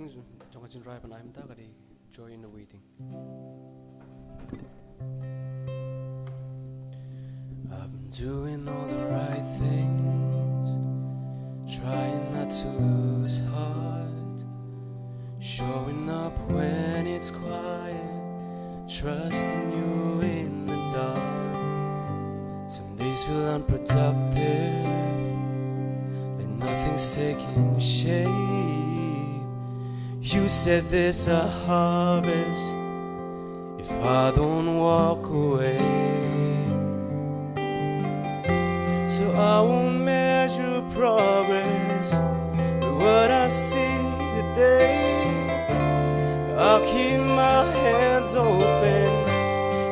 Tung Jonga Jin Rai Panay Mta Kadi Joy in the Waiting. I've been doing all the right things, trying not to lose heart, showing up when it's quiet, trusting you in the dark. Some days feel unproductive, like nothing's taking shape. You said there's a harvest if I don't walk away. So I won't measure progress by what I see today. I'll keep my hands open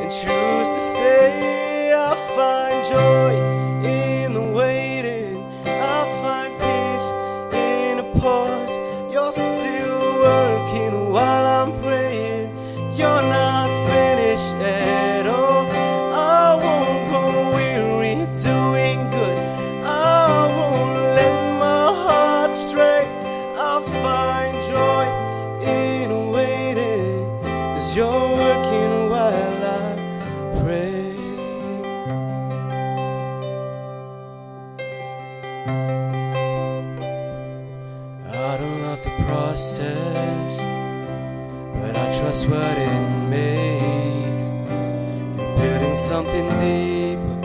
and choose to stay. I'll find joy in the waiting, I'll find peace in a pause. You're still working while I'm praying, you're not finished at all. I won't go weary doing good, I won't let my heart stray. I'll find joy in waiting, 'cause you're working while I pray. I don't love the process, but I trust what it makes. You're building something deeper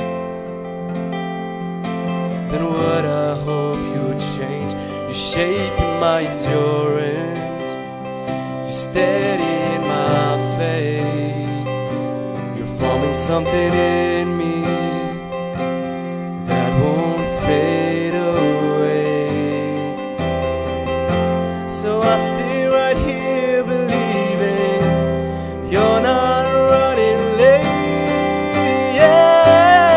than what I hope you'd change. You're shaping my endurance, you're steadying my faith. You're forming something in me that won't fade away. So I stay right here believing you're not running late. Yeah,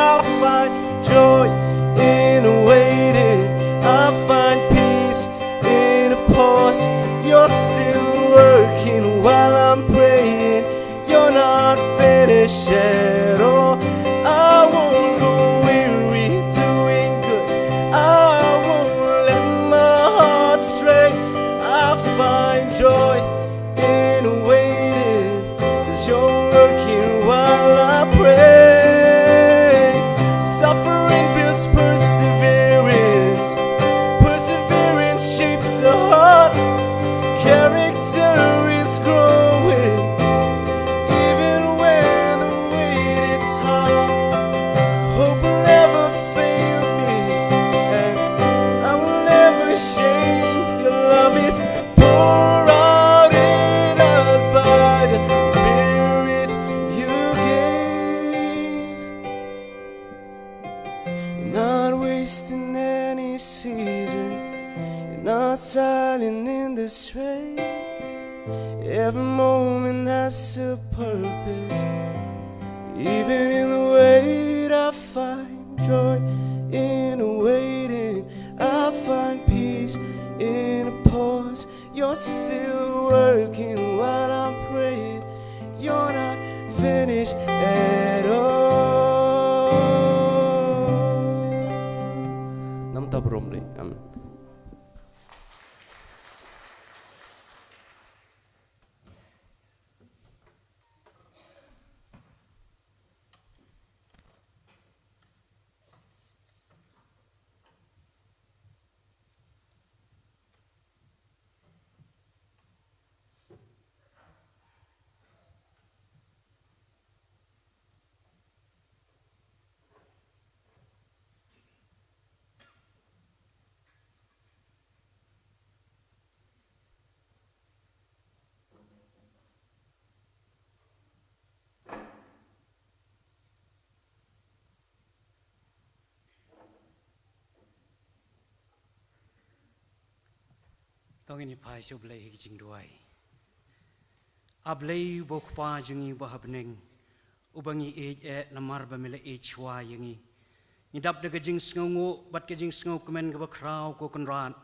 I'll find joy in waiting, I'll find peace in a pause. You're still working while I'm praying, you're not finished at all. I won't go weary doing good, I won't let my heart stray. I'll find joy in waiting, 'cause you're working while I praise. Suffering builds perseverance, perseverance shapes the heart. Character is growing, even when the wait is hard. Hope will never fail me, and I will never shame. Your love is poured out in us by the Spirit you gave. You're not wasting any season, you're not silent in the stray. Every moment has a purpose, even in the wait I find joy in waiting, I find peace in a pause. You're still working while I'm praying, you're not finished at all. Nam tabromli, amen. Tong ini pai sublai hijing duai. Ablai bokpa jungi bahabneng, ubangi lamar bamila chwa yangi. Nidap de gajing sngongo bat gajing sngo kemen ke bakrau ko kenran.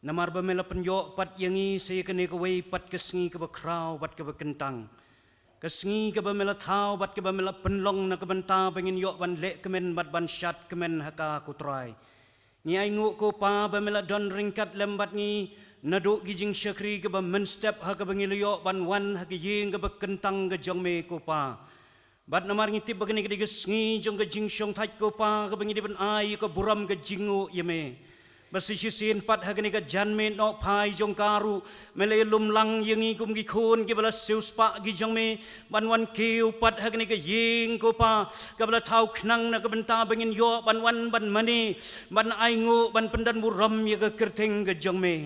Namar bamila penyo pat yangi saya kene ke wei pat kesngi ke bakrau bat ke bekentang. Kesngi ke bamila thau bat ke bamila penlong na ke benta bengin yok ban lek kemen bat ban syat kemen haka kutrai. Ni aingu ko pa bamila don ringkat lembat ni nado gijing syakri ke ba menstep ha ke bangilyo ban wan ha ke yeng ke ba kentang ke jongme ko pa bat namar ngitip bagani ke gisngi jong ke jing syong thaj ko pa ke bangi ban ai ke buram ke jingu yeme basi sisin pat ha ke janme no pai jong karu mele lum lang yengi kum gi khon ke bala seus pa gi jongme ban wan kiu pat ha ke yeng ko pa ke bala thau knang na ke benta bangin yo ban wan ban mani ban ai ngu ban pendan buram ye ke kerteng ke jongme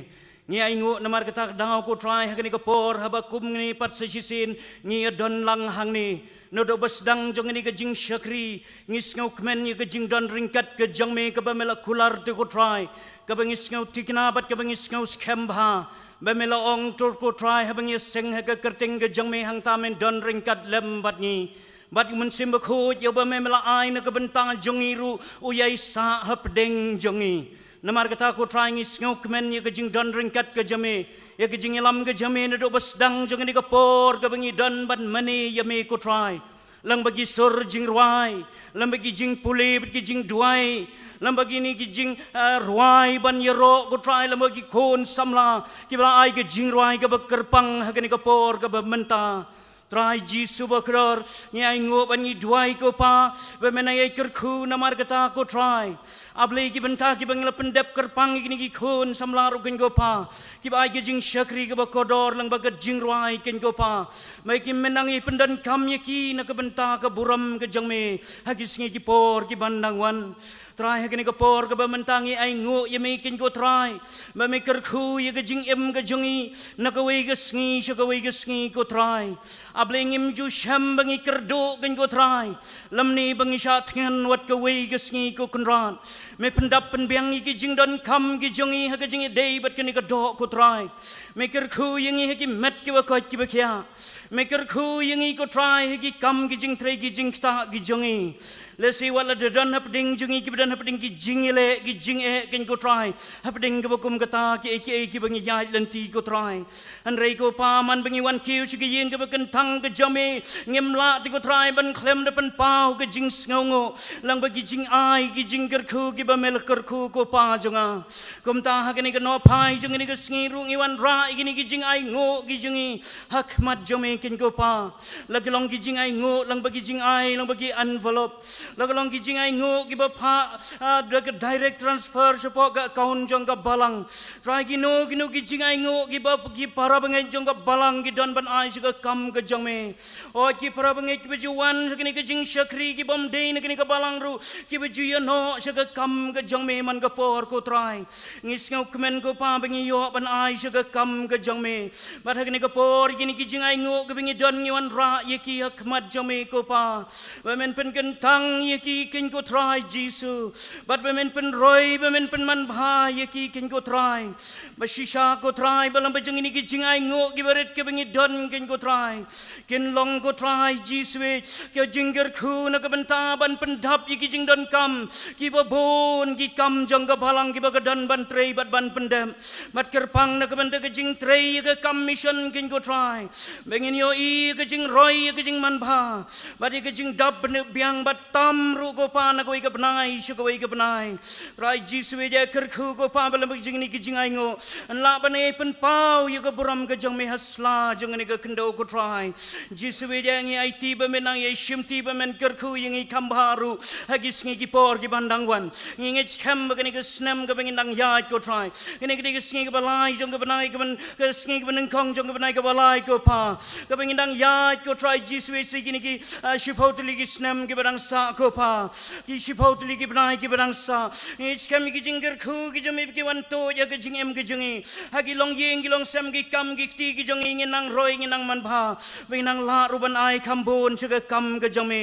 ngi ai ngu namar ketak dangau ko try hagani ko por habakum ni pat sesisin ngi don lang hang ni nodo basdang jong ni ke jing syakri ngi ngau kmen ni ke jing don ringkat ke jangme ke bamela kular te ko try ke bangis ngau tikna bat ke bangis ngau skembha bamela ong tur ko try habangi seng ha ke kerting ke jangme hang tamen don ringkat lem bat ni bat mun sim bakho yo bamela ai na ke bentang jongiru uyai sa hapdeng jongi namar kata ko trying is ngau kemen ye gejing don ringkat ke jame ye gejing ilam ke jame ne do basdang jong ni kapor ke bangi don ban mani ye me ko try lang bagi sur jing ruai lang bagi jing puli bagi jing duai lang bagi ni gejing ruai ban yero ko try lang bagi kon samla ki bala ai gejing ruai ke bekerpang ha ni kapor ke bementa try jisu bakror ni ai ngo ban ni duai ko pa be menai kerku namar kata ko try able ki benta ki bangla pendep kerpang ni ki khon samla ru ken go pa ki bai ki jing syakri ke bakodor lang bagat jing ruai ken go pa mai ki menangi pendan kam ye ki na ke benta ke buram ke jangme hagis ngi ki por ki bandang wan try hagini ke por ke mentangi ai ngo ye me ken go try me me kerku ye ke jing em ke jongi na ke we ke sngi sha ke we ke sngi ko try able ngim ju sham bangi kerdo ken go try lam ni bangi sha thien wat ke we ke sngi ko kunran me pendap penbiang ki jing don kam ki jongi ha ke jing dei bat ke ni ke do ko try me kerku ye ngi ki met ki wa ko ki ba kya me kerku ye ngi ko try ki kam ki jing tre ki jing ta ki jongi lesi wala de don hapding jungi ki dan hapding ki jingile ki jing e ken ko try hapding ke bokum kata ki bangi ya lenti ko try an rei ko pa man bangi wan kiu chi ki yeng ke bakan thang ke jame ngemla ti ko try ban klem de pan pau ke jing sngongo lang bagi jing ai ki jing kerku ki ba mel kerku ko pa jonga kum ta ha ke ni ke no pai jung ni ke sngi ru ngi wan ra ki ni ki jing ai ngo ki jingi hak mat jame ken ko pa lagi long ki jing ai ngo lang bagi jing ai lang bagi envelope lagalong ki jing ai ngo ki ba pha direct transfer support ka account jong ka balang try ki no ki jing ai ngo ki ba ki para bangai jong ka balang ki don ban ai ka kam ka jong me o ki para bangai ki bajuan ki ni ki jing syakri ki bom dei ni ki ka balang ru ki baju yo no sha ka kam ka jong me man ka por ko try ngis ngau kemen ko pa bangi yo ban ai sha ka kam ka jong me ba ha ni ka por ki ni ki jing ai ngo ki bangi don ni wan ra ye ki hikmat jong me ko pa ba men pen kentang ye ki ken ko try jisu bat bemen pen roy bemen pen man bha ye ki ken ko try ba shisha ko try balam ba jing ni ki jing ai ngo ki baret ke bengi don ken ko try ken long ko try jisu ke jinger khu na ka benta ban pen dhap ye ki jing don kam ki ba bon ki kam jong ka balang ki ba ka don ban trei bat ban pendem mat kerpang na ka benta ke jing trei ke kam mission ken ko try bengin yo i ke jing roy ke jing man bha bat ke jing dab ne biang bat tam ru ko pa na ko ke banai shu ko ke banai rai jisu je kerku ko pa balam jing ni ki jing ai ngo la bane pen pau ye ko buram ke jong me hasla jong ni ke kendo ko try jisu je ngi ai ti ba men nang ye shim ti ba men kerku ye ngi kam baru hagis ngi ki por ki bandang wan ngi cham ba ni ke snam ke bangin dang ya ko try ni ke ngi ke balai jong ke banai ke ban ke ngi ke ban kong jong ke banai ke balai ko pa ke bangin dang ya ko try jisu se ki ni ki shipotli ki snam ke badang sa ko pa ki shipotli ki banai ki badang sa ich kam ki jinger khu ki jami ki wan to ya ke jing em ke jingi ha ki long yeng ki long sam ki kam ki ti ki jong ngi nang roi ngi nang man bha we nang la ruban ai kambon che ke kam ke jami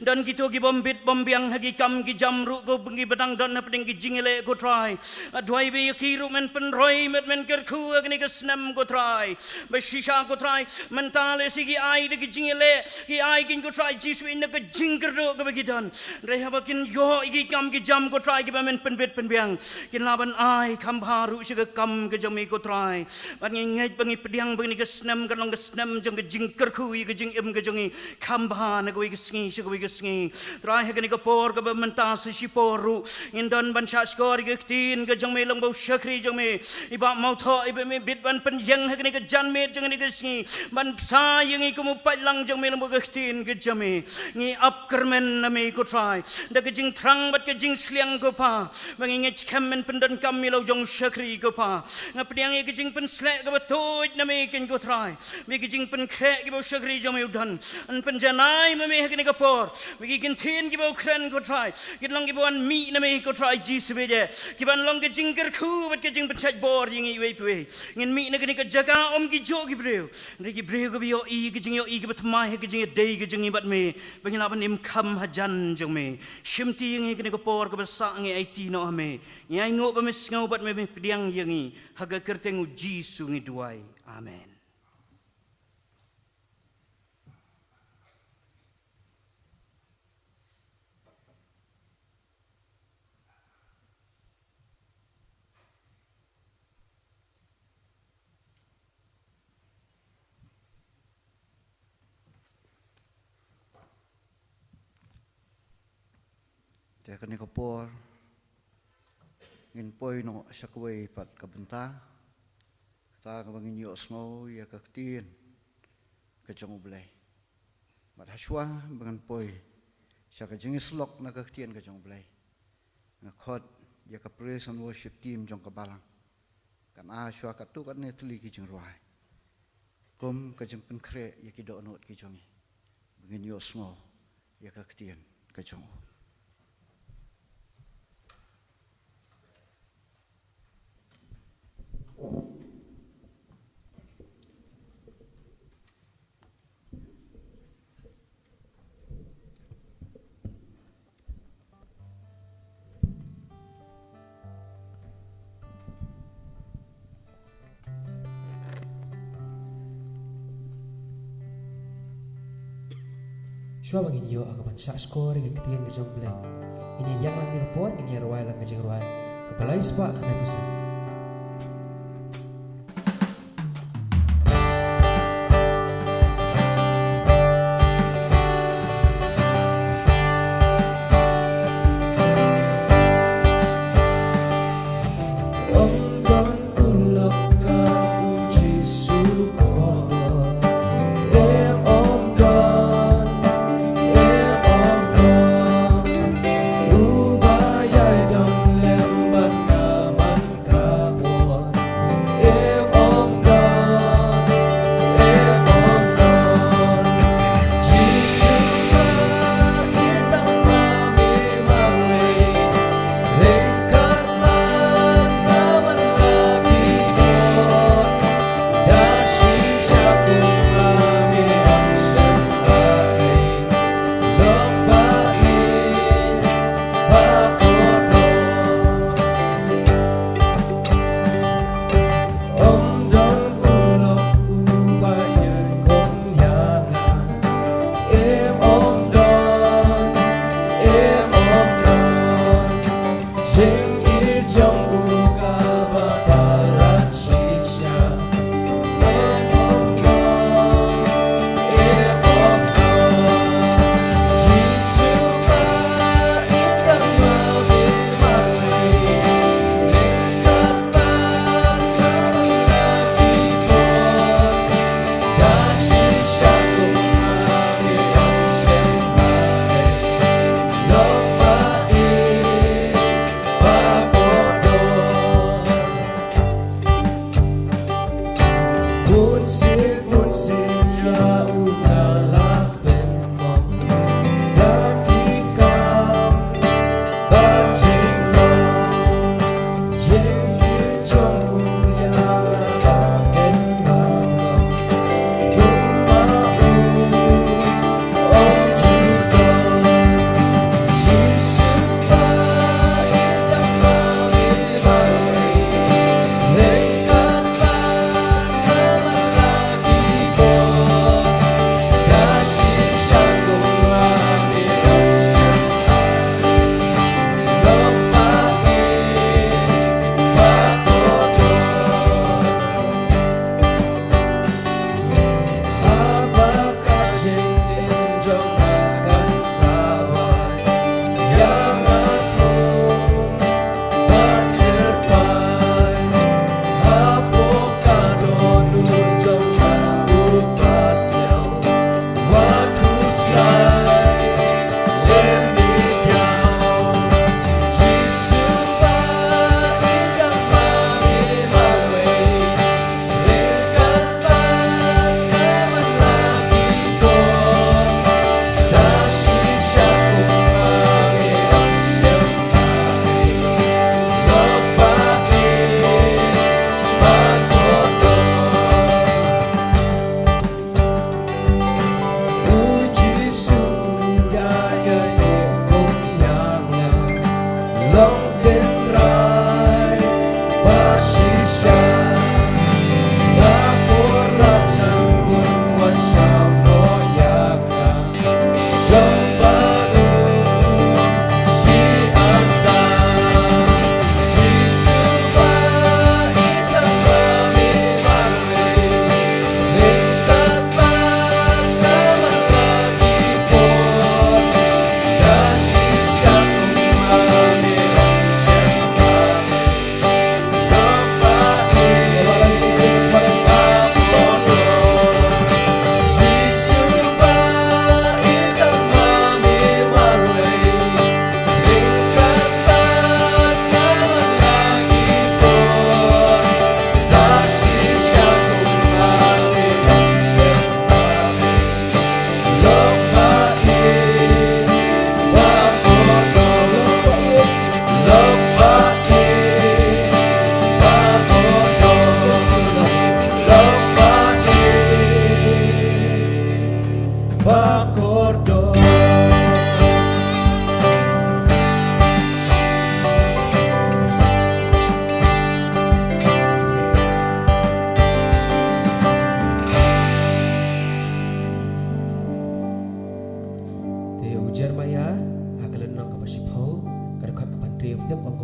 dan ki to ki bombit bombiang ha ki kam ki jam ru ko ngi badang don na peding ki jingele ko try adwai be ki ru men pen roi met men ker khu ni ke senam ko try ba shisha ko try mentale sigi ai de jingile ki ai kin ko try jisu in ka jingker do ka bagidan reha bakin yo igi kam ki jam ko try ki ba men penbet penbiang kin laban ai kam haru siga kam ka jami ko try ban ngai bangi pediang bangi ka senam ka long ka senam jang ka jingker ku i ka jing em ka jangi kam ba na ko i ka sngi siga i ka sngi try ha ka ni ka por ka ba mentas si poru indan ban sha skor ka tin ka jang me long bau shakri jang me iba mau tho iba me bit ban pen yang ha ka ni ka jan me jang ni ka sngi ban sa yang i ko mu pai lang jang me long ka tin ka jami ngi up kermen na me ko try da ka jing thrang bat ka jing sliang ko pa bangi ngi kemen pendan kam me lo jong shakri ko pa ngap diang i ka jing pen slek ka ba toy na me ken ko try me ka jing pen khe ki bau shakri jang me udan an pen janai me ha ka ni ka por me ki tin ki bau kren ko try ki long ki bon mi na me ko try jisu be je ki ban long ka jing ker khu bat ka jing pen chaj bor yang i we pe ngin mi na ka ni ka jaga om ki jo ki breu ri ki breu ko bi yo i ki jing yo i ki bat mai ha ki jing dei ki jing i bat me bangin laban im kham hajan jong me shimti yang i ka ni ka por ka ba sa ngi ai ti no me ngai ngo ba me ngau bat me pediang yang i ha ga kerteng jisu ngi duai amen. Te kani ko por ngin poi no sakway pat kabenta ta ka bangin yo snow ya ka tin ka jong blai mat haswa bangan poi sa ka jing slok na ka tin ka jong blai na khot ya ka praise and worship team jong ka balang kan a shwa ka tu kan ne tuli ki jing ruai kom ka jing pen kre ya ki do not ki jong bangin yo snow ya ka tin ka jong Shua bangin yo akaban sha skor ke ketien ke jong bleng ini yang lang ni pon ini ruai lang ke jing ruai kepala ispa kana pusat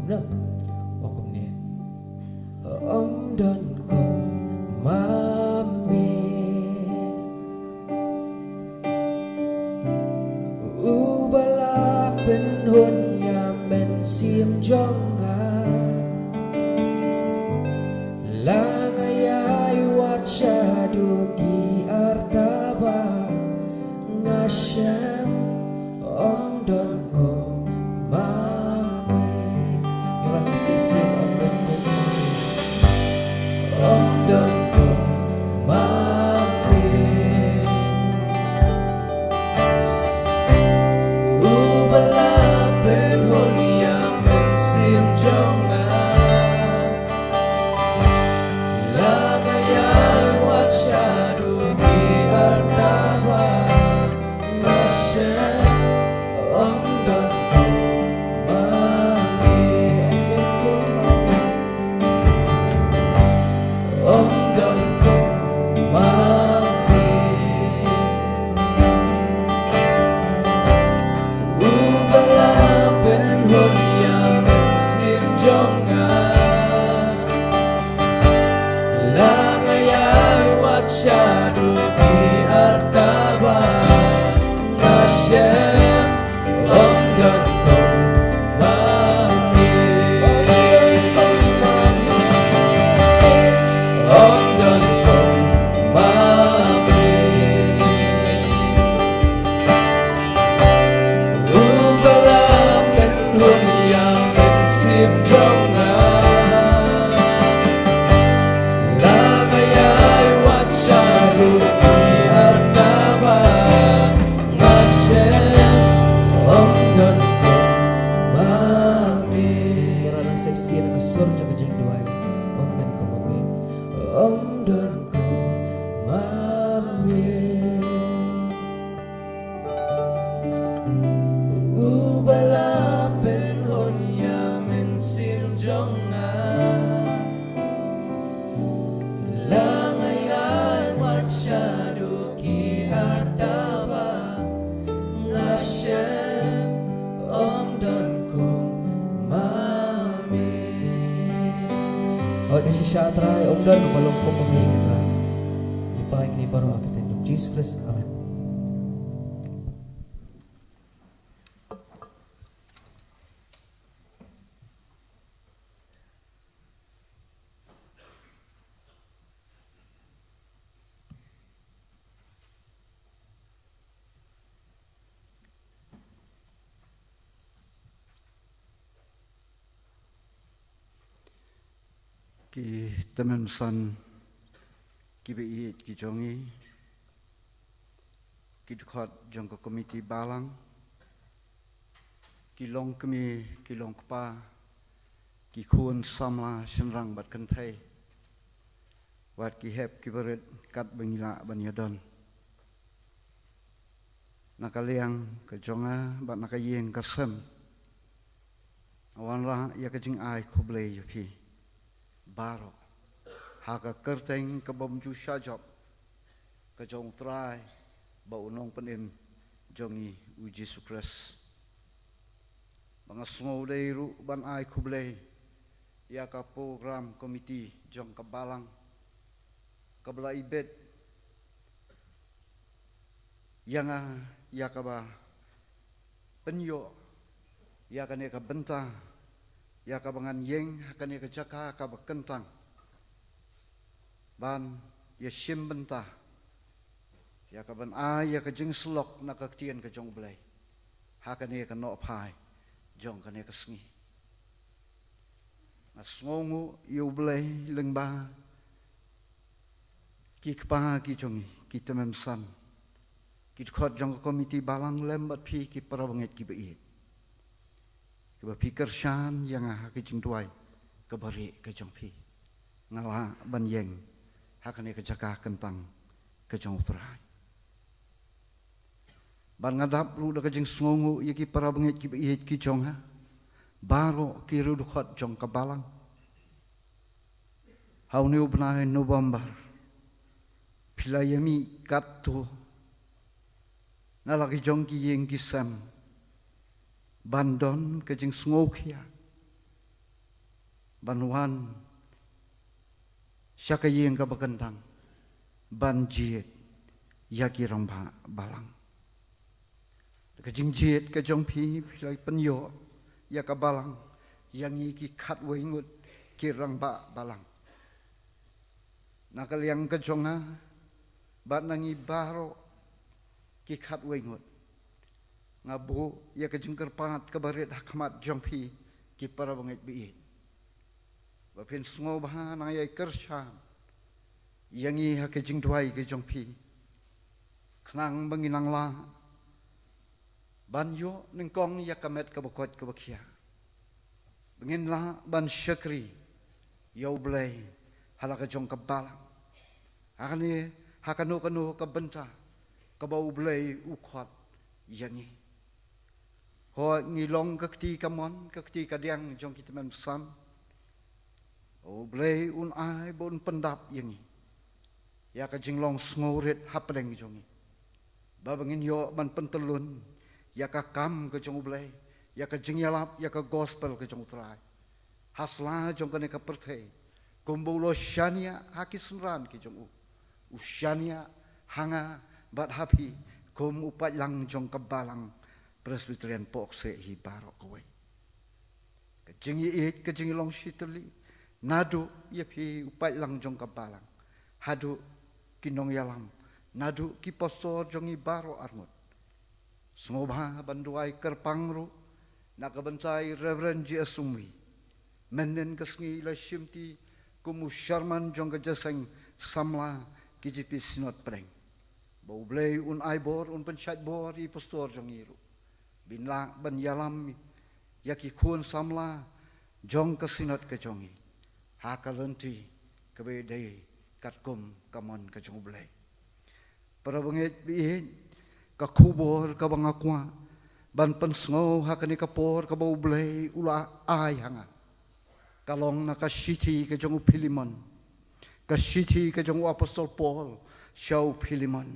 na wakum ni dan kong mami ubala penhun ya men sim jonga langayay watsadugi artaba ngasyam don kong mami orang sisi don kong mami ubala penhun yang mensim jonga langayay watsadugi artaba ngasyam si Syatra umdan balong ko pamingin ra ipaing ni baro akitin ng Jesus Christ. Amen. Ki temen san ki be ki jongi ki dukhat jong ko komiti balang ki long kemi ki long kpa ki khun samla shenrang bat kan thai wat ki hep ki berit kat bangila banyadon nakaliang ke jonga bat nakayeng kasem awan ra ya ke jing ai khoble yu phi baro haka kerteng ke bomju syajab ke jong trai ba unong penim jongi u Jesu Christ bangasngo dei ru ban ai khuble ya ka program komiti jong ka balang ka bla ibet yang ya ka ba penyo ya ka ne ka benta ya ka bangan yeng hakane ka jaka ka bakentang ban ya shim benta ya ka ban a ya ka jing slok na ka tien ka jong blai hakane ka no phai jong ka ne ka sngi asngongu yu blai lengba ki kpa ki jongi ki temem san ki khot jong komiti balang lembat phi ki parabanget ki bei ke pikir shan yang ke jing tuai ke bari ke jong phi ngala ban yeng hakane ke jaka kentang ke jong utrai ban ngadap ru da ke jing sngongu ye ki para bangit ki be ki jong ha baro ki ru khot jong ka balang hau ni ubna November pilayami kattu nalaki jong ki yeng ki sam bandon ke jing sngokya banwan syakayeng ka bakantang banjiet yaki ramba balang ka jingjiet ka jongpi pilai penyo ya ka balang yang iki khat wengut ki ramba balang nakal yang ka jonga bat nangi baro ki khat wengut ngabu ya ka jengker pat ka barit hakmat jongpi ki para banget biit bapin sngo bah na yai kershan yang i ha ka jing dwai ka jongpi knang banginang la ban yo ningkong ya kamet ka bakot ka bakia bengin la ban syakri yo blai halaka jong ka balang akani hakanu kanu ka benta ka bau blai ukhot yangi ho ngilong ka kti kamon ka kti ka diang jong kita mem san o blai un ai bon pendap yangi ya ka jinglong sngoret hapdeng jongi babangin yo ban pentelun ya ka kam ke jong blai ya ka jingyalap ya ka gospel ke jong utrai hasla jong kane ka perthei kumbulo shania hakisunran ke jong ushania hanga bat happy kum upat lang jong ka balang Presbyterian pok se hi barok kowe ka jingi it ka jingi long shitli nadu ya phi upat lang jong ka balang hadu kinong yalam nadu ki pastor jong i baro armut Sengobha banduai kerpangru nakabantai Reverend J. Asumwi menen kesngi la shimti kumu Sharman jong kejaseng samla KJP Sinot Preng bau blei un aibor un penchat bor i pastor jong iru binla ban yalam yaki kun samla jong ke Sinot ke jongi hakalenti kebe dei katkum kamon ke jong blei para bangit biin ka kubor ka bangakwa ban pensngo hakani ka por ka bau blai ula ai hanga kalong na ka shiti ka jong Philemon ka shiti ka jong apostol Paul show Philemon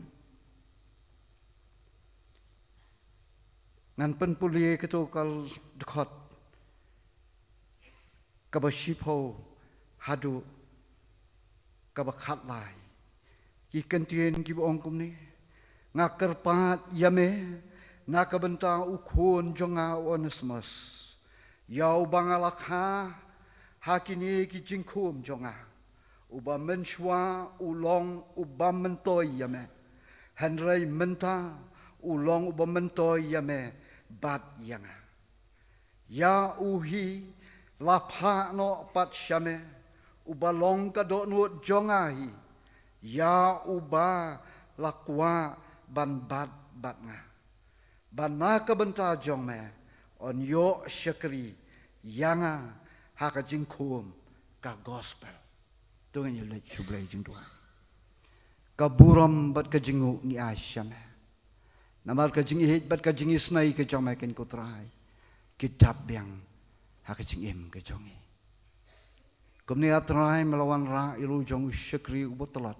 ngan pen pulie ka to kal dekat ka ba shipo hadu ka ba khat lai ki kentien ki ong kum ni ngakar pat yame nakabenta ukun jonga Onesimus yau bangalakha hakini ki jingkum jonga uba menshwa ulong uba mentoy yame henry menta ulong uba mentoy yame bat yanga ya uhi lapha no pat shame uba long kadok nuot jonga hi ya uba lakwa ban bat nga ban na ka benta jong me on yo syakri yanga haka jingkum ka gospel tungan yo le chublai jingdua ka buram bat ka jingu ngi asyame namar ka jingi hit bat ka jingi snai ka jong me ken kutrai kitab yang haka jingim ka jongi kumni atrai melawan ra ilu jong syakri ubotelat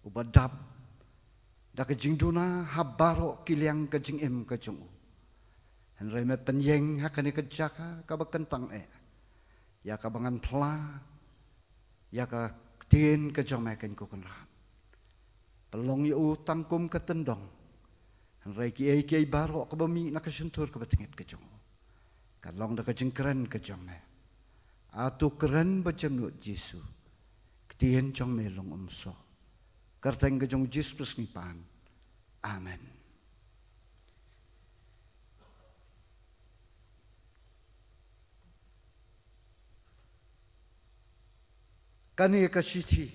ubadab da ka jingduna habaro kiliang ka jingim ka jungu henry me penyeng hakani ka jaka ka bakentang ya ka bangan pla ya ka tin ka jomaken ko kunran pelong yu tangkum ka tendong henry ki baro ka bami na ka sentur ka batingit ka jungu kalong da ka jingkren ka jome atu keren bacamnut Jesu ketien jong melong umso Karteng kejong Yesus nipan. Amen. Kani kasiti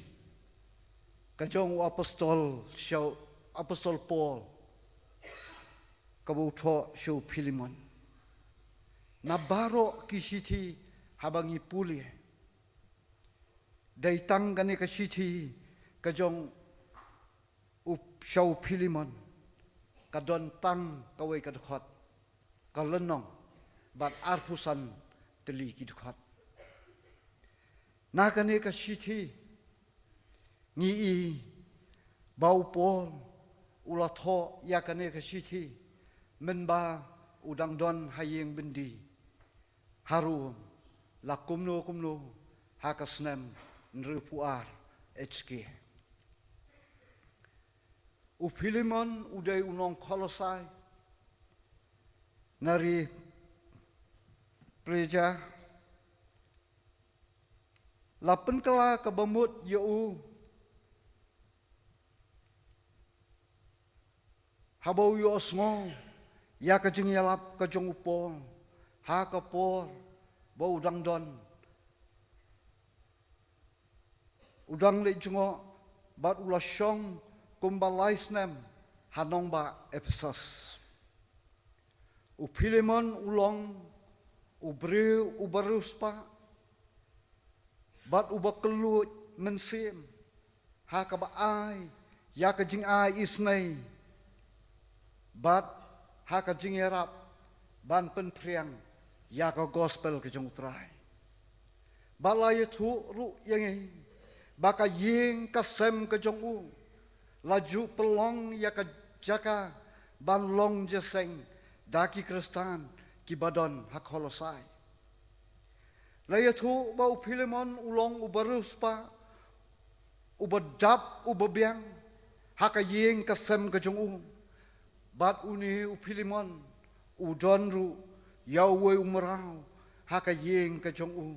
kejong apostol Paul kabuto show Philemon nabaro kisiti habangi pulie daitang kani kasiti kejong show Philemon kadon tang kawai kadkhot kalenong bat arpusan teli kidkhot nakane ka shithi ngi bau pol ulatho yakane ka shithi menba udang don hayeng bendi harum la kumno hakasnem nripuar HK. Upilimon uday unong Kolosai nari preja lapen kala kabamut yau habau yo osngo ya kajing yalap kajong upol ha kapor bau udang don udang le jungo bat ulasyong kumbalaisnem hanong ba Ephesus upilimon ulong ubriu ubaruspa bat ubakelut mensim ha kabaai ya kajing ai isnai bat ha kajing yarap ban penpriang ya ka gospel kajong utrai balai thu ru yang baka ying kasem kajong u laju pelong ya ka jaka ban long jeseng daki kristan kibadon hak Kolosai layatu bau Filemon ulong ubaruspa ubadap ubabiang haka ying kasem kajong u bat uni Filemon udonru yawe umrau haka ying kajong u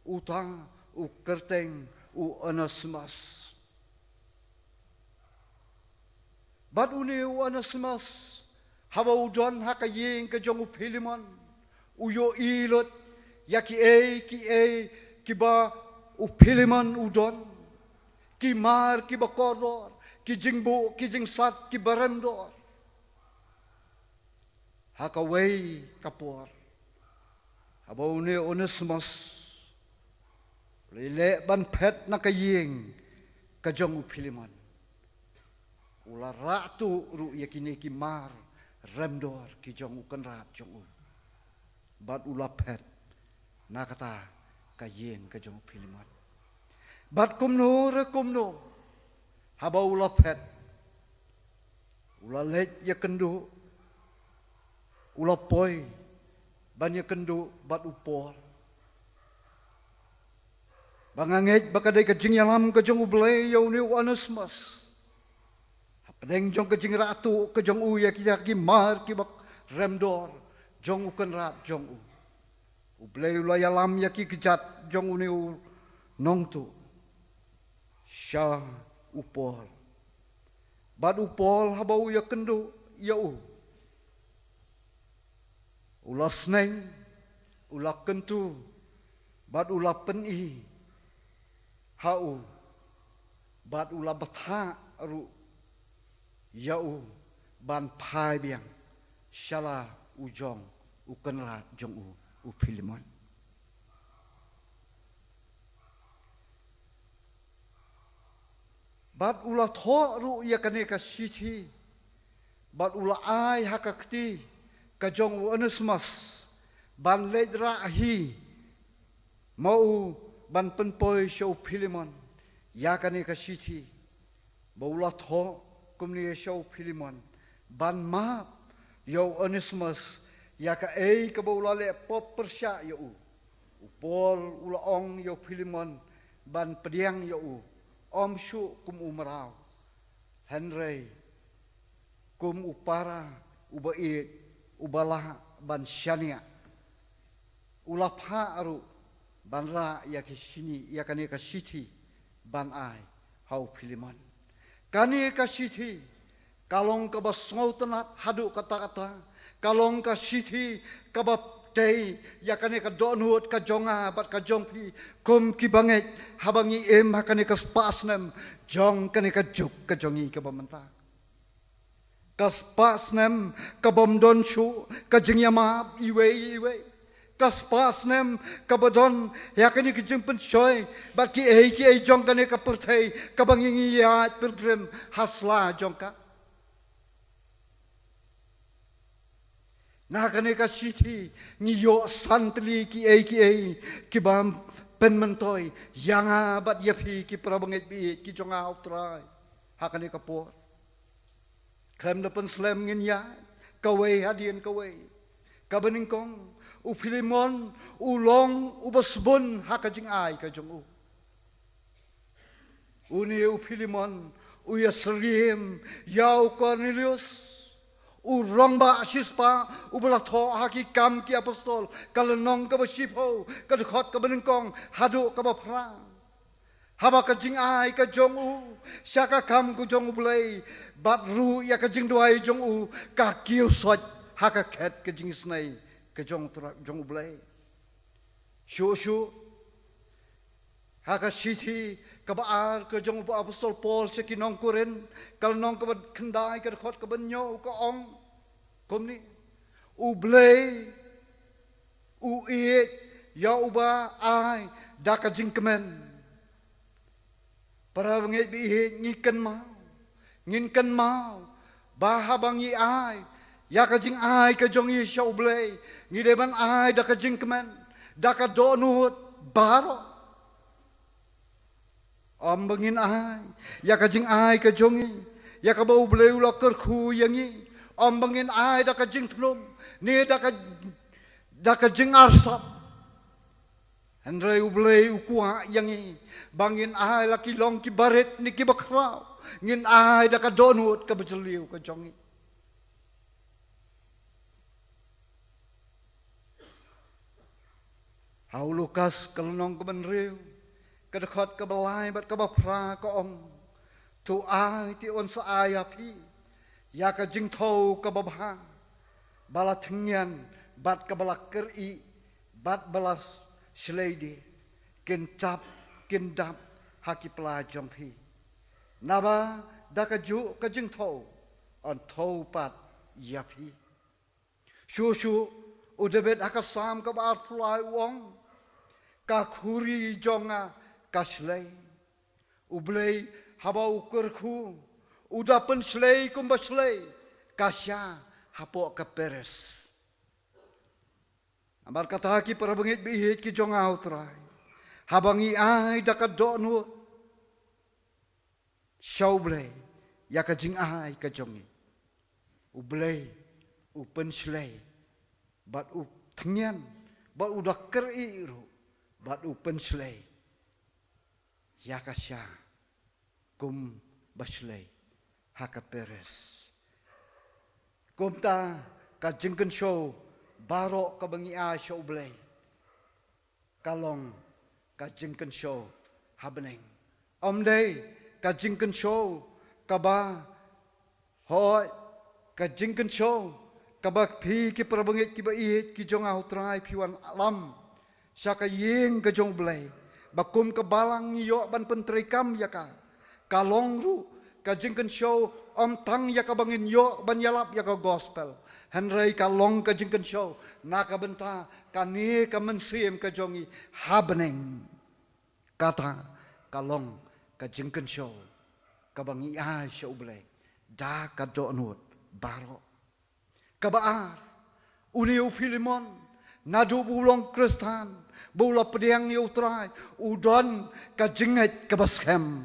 utang u kerteng u Onesimus bat uni u Onesimus haba udon haka ying kajong u Filemon uyo ilot yaki kiba u Filemon udon kimar kiba kodor kijingbu kijingsat kibarendor haka wei kapor haba uni Onesimus lele ban pet na kaying kajong u Filemon ula ratu ru yakini kimar remdor kijong u kenrat jong u bat ula pet na kata kaying kajong u Filemon bat kumno haba ula pet ula let ya kendu ula poi ban ya kendu bat upor bangangit bakadai kajing yalam kajong ublay yaw ni Onesimus padeng jong kajing ratu kajong u yaki mar kibak remdor jong u kenrat jong u ublay ula yalam yaki kejat jong u ni u nongtu sya upol bad upol habau ya kendu ya u ula sneng ula kentu bad ula peni hau bat ula batha ru yau ban pai biang shala ujong ukenrat jong u Filemon bat ula tho ru ya kaneka sithi bat ula ai hakakti kajong u Onesimus ban ledra hi mau ban penpoi show Filemon ya kane ka sithi baula tho kumni show Filemon ban ma yo Onesimus ya ka ka baula le pop persya yo u pol ula ong yo Filemon ban pediang yo u om shu kum umrau Henry kum upara ubait ubala ban syania ula pha aru banra ya kisini ya kane ka sithi ban ai hau Filemon kane ka sithi kalong ka basngau tenat hadu kata-kata kalong ka sithi ka baptei ya kane ka donhut ka jonga bat ka jongpi kum ki banget habangi em hakane ka spasnem jong kane ka juk ka jongi ka bamenta ka spasnem ka bomdon shu ka jingyama iwe kaspasnem kabadon yakani kijimpen choy bat ki jong kane ka perthai kabangingi ya pilgrim hasla jongka na kane ka sithi ngiyo santli ki kibam penmentoy yanga bat yapi ki prabangit bi ki jonga utrai hakane ka por krem na pen slem ngin ya kawai hadien kawai kabaningkong u Philemon, u long, u basbun haka jing ai ka jong u. Uni u Philemon, u Yasrim, yau Cornelius, u rongba sispa, u belatho haki kam ki apostol, kalenong ka basipo, ka dekhot ka benengkong, hadu ka bapra. Haba ka jing ai ka jong u, syaka kam ku jong u bulai, bat ru ya ka jing duai jong u, ka kiu sot haka ket ka jing snai ka jong u bulai. Shu haka siti ka baar ka jong u apostol Paul se kinong kuren, kalenong ka kendai ka dekhot ka benyo ka ong kom ni u bulai u it ya uba ai da ka jing kemen. Para bangit bihi nginkan mau, bahabangi ai, ya kajing ai kajong i syau blay, ngideban ai da kajing kemen, da ka donut baro. Bangin ai, ya kajing ai kajong i, ya ka bau blay ula kerku yang i, bangin ai da kajing telum, ni da kajing arsap. Andrai ublay ukua yang i, bangin ai laki long ki baret ni ki bakrau, ngin ai da ka donut ka bejeliu ka jongi. Hau Lukas kelenong ka benriu, ka dekhot ka belai bat ka bapra ka ong, tu ai ti on sa ai api, ya ka jing thau ka babha, bala thengyan bat ka bala keri, bat balas Seledi, kincap, kindap, haki pelajong pi. Naba daka ju kajing tau, on tau pat yapi. Shushu udebet haka sam ka baar pulai wong, ka kuri jonga ka slei. Ublei haba ukurku, udapen slei kumba slei, kasya hapo ka peres. Ambar kata haki para bangit bihit ki jong autrai. Habangi ai daka donu. Syaublay ya ka jing ai ka jongi. Ublay upen slay. Bat u tengyan, bat u dakar iru, bat upen slay. Ya ka sya kum baslay haka peres. Kum ta ka jingken show barok ka bangi a show blay. Kalong ka jingken show habeneng. Day ka jingken show ka ba hoy ka jingken show ka ba pi ki prabangit ki ba iit ki jong au trai piwan alam. Sya ka yeng ka jong blay. Bakum ka balang yo ban pentrikam ya ka. Kalong ru ka jingken show tang ya ka bangin yo ban yalap ya ka gospel. Henry kalong ka jingken show naka benta kani ka mensim ka jongi habeneng kata kalong ka jingken show ka bangi a show blay da ka donut baro ka baar uniu Philemon nadu bulong Kristan bula pediang yu trai udon ka jinget ka baskem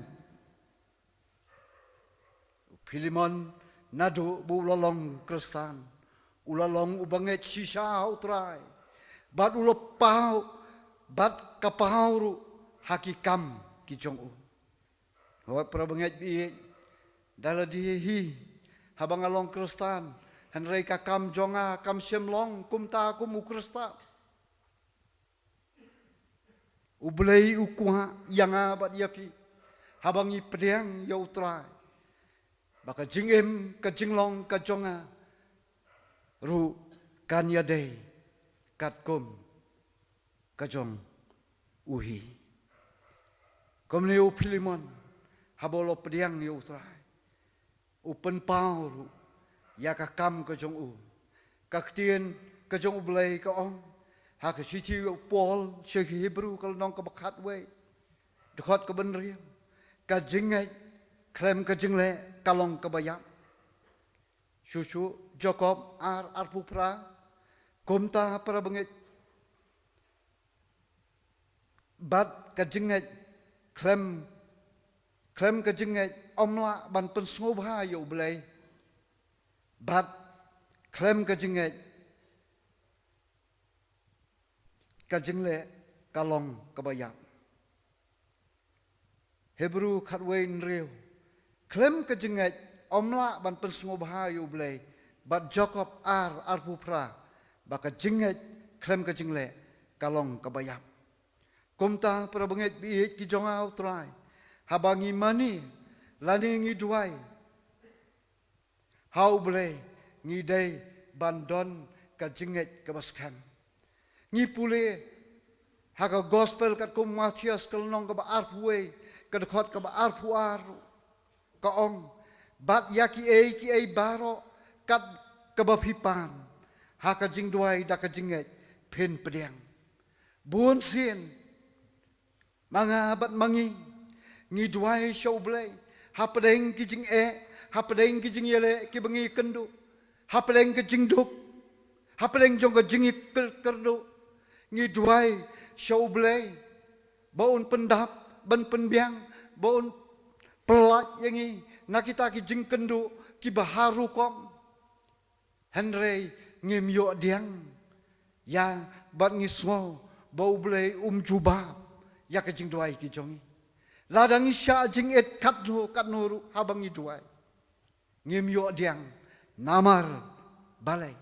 Philemon nadu bulong Kristan ulalong ubanget sisa utrai bat ulapau bat kapauru hakikam kijong u hawat prabanget bi dala dihi habang along Kristan henrei kakam jonga kam semlong kumta kum Krista ublei ukwa yanga bat yapi habangi pedang ya utrai baka jingem ka jinglong ka jonga ru kan yadei kat kum kajong uhi kom neu Philemon habolo pediang ni utrai upen pau ya ka kam kajong u kaktien kajong ublei ka ong ha ka siti Paul se Hebrew kal nong ka bakhat we dekhot ka benriam ka jingai klem ka jingle kalong ka bayam susu Jacob arpupra kumta para bangit bat ka jinget klem ka jinget omla ban pensngobha yo blai bat klem ka jinget kajing le kalong kabayam. Hebrew katwain rew. Klem kajingat omla ban pensungo bahayu blay. Bat Jacob arpupra. Baka jingat klem kajing le kalong kabayam. Kumta perabangit biit ki jongau try. Habangi mani lani ngi duai. Hau blay ngi day bandon kajingat kabaskam. Ngi pule haka gospel kat kum Matias kalnong ka ba arpuwe kadakot ka ba arpuar ka ong bat yaki ki baro kat ka ba pipan haka jing duai da ka jinget pen pediang bun sin mga bat mangi ngi duai show blay hapadeng ki jing hapadeng ki jing yele ki bangi kendu hapadeng ki jing duk hapadeng jong ka jingi kerdu ngi duai show blay baun pendap ban penbiang baun pelat yangi nakita ki jing kendu ki baharu kom Henry ngim yo diang ya bat ngi smo bau blay jubab ya ka jing duai ki jongi ladang isya jing et katnu habang ngi duai ngim yo diang namar balai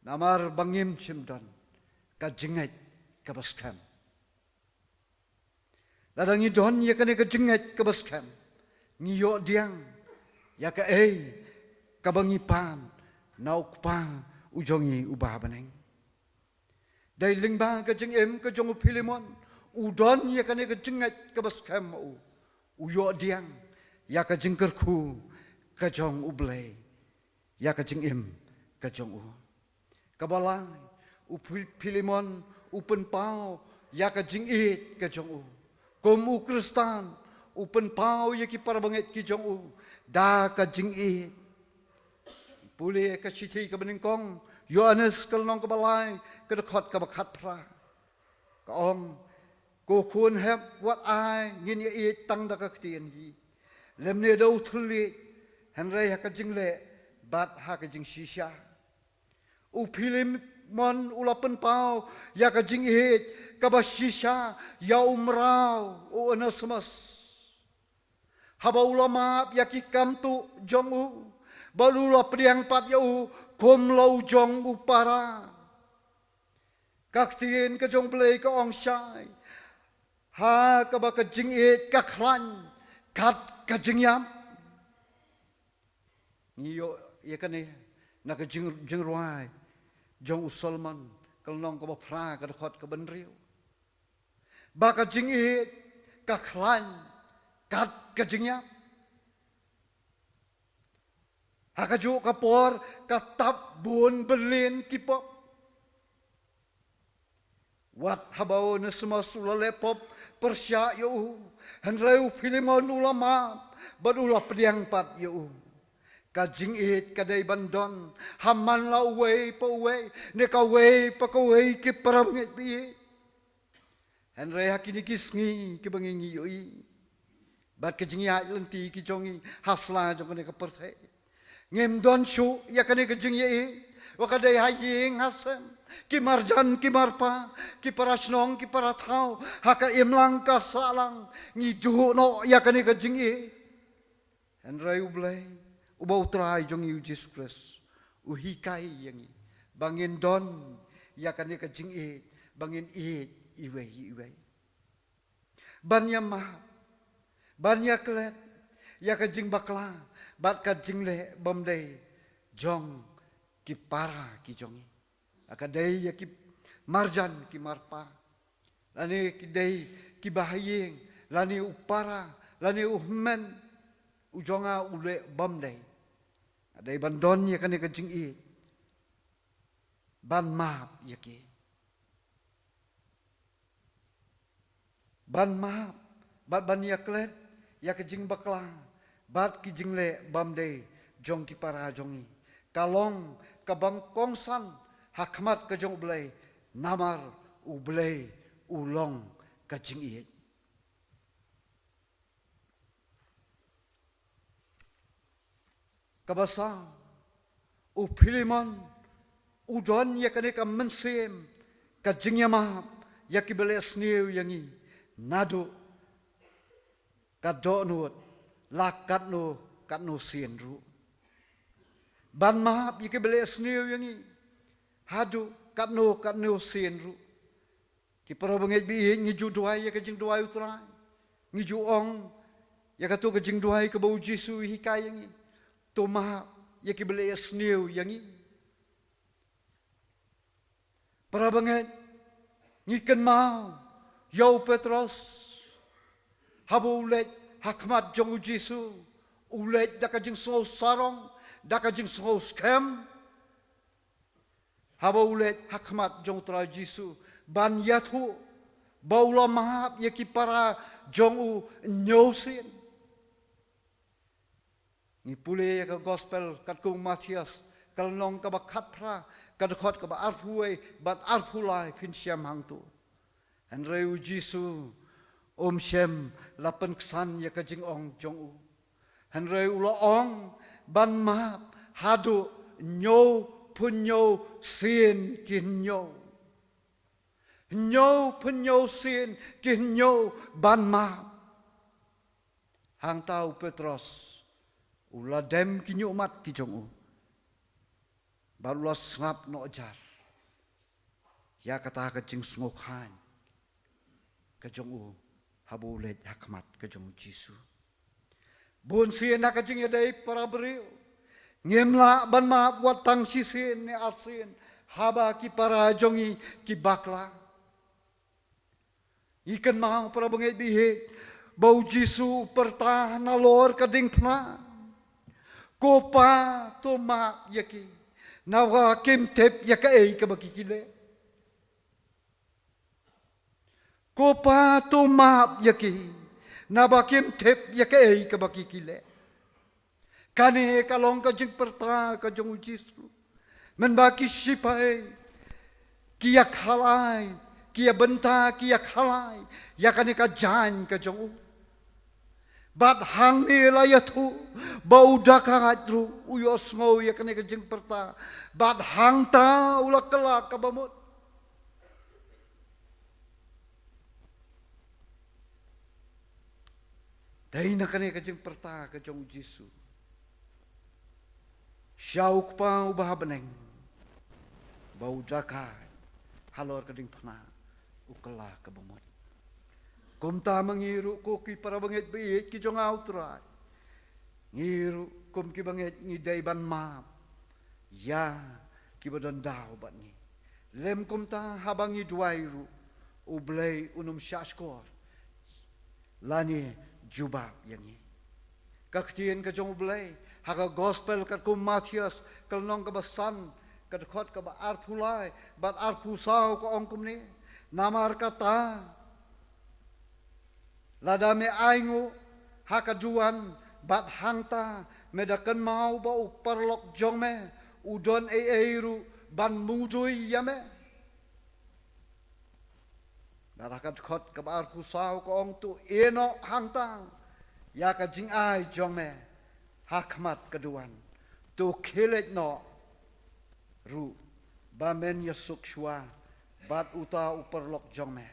namar bangim cimdan ka jingat ka baskam. Ladangi don ya kane ka jingat ka baskam. Ngiyo diang ya ka ka bangipan nauk pa ujongi ubah baneng. Dai lingba ka jingem ka jongu Pilemon udon ya kane ka jingat ka baskam uyo diang ya ka jingkerku ka jong ublay ya ka jingem ka jong kabalang Pilemon upen pau ya ka jingit ka jong kom Kristan upen pau ya ki parabangit ki jong da ka jingit pule ka siti ka beningkong Yohanes kalnong kabalay ka dakot ka bakat pra kaong ko kun hep what I ngin ya it tang da ka ktien hi lemne do thuli henry ha ka jingle bat ha ka jing shisha Pilemon ulapan pau ya ka jingit ka basisha ya umrau Onesimus haba ulama ya ki kamtu jong balula priang pat ya kom lau jong para kaktien ka jong play ka ong shai ha ka ba ka jingit ka klan kat ka jingyam niyo ya kane na ka jingruai jong Solomon kalnong ka bapra ka dakot ka benriu baka jingit ka klan kat ka jingya hakaju ka por ka tap bun berlin kipop wat habao na sumasulalepop persya yu henreu Pilemon ulama badula pediang pat yu kajing it kadai bandon haman la uwe pa uwe ne ka we pa ka we ki parabangit bi Henry hakini kisngi ki bangingi yoi bat kajing ya lenti ki jongi hasla jong ne ka perthe ngem don shu ya kane kajing ye wa kadai haying hasem ki marjan ki marpa ki parasnong ki parathau haka imlang ka salang ngi duho no ya kane kajing ye Henry ublay ubau trai jong Jesus Christ uhikai yangi bangin don ya kan ka jing bangin iwe banya ma banya klet ya ka jing bakla bat ka jing le bomdei jong ki para ki jongi akadai ya ki marjan ki marpa lani ki dei ki bahayeng lani upara lani uhmen ujonga ule bomdei ada bandon ya kan ka jing ban map ya ki ban map bat ban ya klet ya ka jing bakla bat ki jing le bomdei jong ki para jongi kalong ka bang kongsan hakmat ka jong blai namar ublai ulong ka jing kabasa Pilemon udon ya kane ka mensem kajingnya mahap yaki bele sniu yangi nado kadok nuot lakat no kat no sienru ban mahap yaki bele sniu yangi hadu kat no sienru ki para bangit bi ngiju duai ya kajing duai utrai ngiju ong ya katu kajing duai ke bau Jisu hikai yangi to mahap yaki bele sniu yangi para bangit ngiken mau yau Petros habu ulet hakmat jong Jisu ulet da kajing so sarong da kajing so scam habu ulet hakmat jong tra Jisu ban yatu baula mahap yaki para jong u nyosin ni pule ka gospel kat kung Matias kalnong ka bakat pra kadkhot ka ba arhuai bat arhulai phin siam hang tu an reu Jisu shem lapen ksan ya ka jing ong jong u han reu lo ong ban map hadu nyo punyo sin kin nyo punyo sin kin ban map hang tau Petros ula dem kinyo mat ki jong u barulah ngap no jar ya kata kajing sngokhan kajong u habu let hakmat kajong Jisu bun sien kajing yadai para beriu ngemla ban ma buat tang sisin ne asin haba ki para jongi ki bakla ikan mau para bangit bihe bau Jisu pertah nalor kading pna kopa toma yaki nawa kem tep ya ka ei ka bakikile ko pa to map yaki nawa kem tep ya ka ei ka bakikile kane kalong ka jing perta ka jong Jisu men baki sipai kia khalai kia benta kia khalai ya kane ka jan ka jong bat hang ni la ya tu bau dakat ru uyos ngau ya kene kejing perta bat hang ta ulak kelak ka bamut dai na kene kejing perta ka jong Jisu syauk pa ubah beneng bau dakat halor keding pena ukelak ka bamut kumta mengiru ko ki para bangit biit ki jong autrai ngiru kum ki bangit ngidai ban map ya ki badan daw bat ni lem kumta habangi duairu ublay syashkor lani jubab yangi kaktien ka jong ublay haka gospel kat kum Matias kalnong ka basan kat khot ka ba arpulai bat arpusau ko ongkum ni namar kata ladame aingu hakaduan bat hangta medakan mau ba uparlok jongme udon eiru ban mudui yame darakat khot kabar kusau ko ong tu eno hangta ya ka jing ai jongme hakmat kaduan tu khilet no ru ba men yasuk shwa bat uta uparlok jongme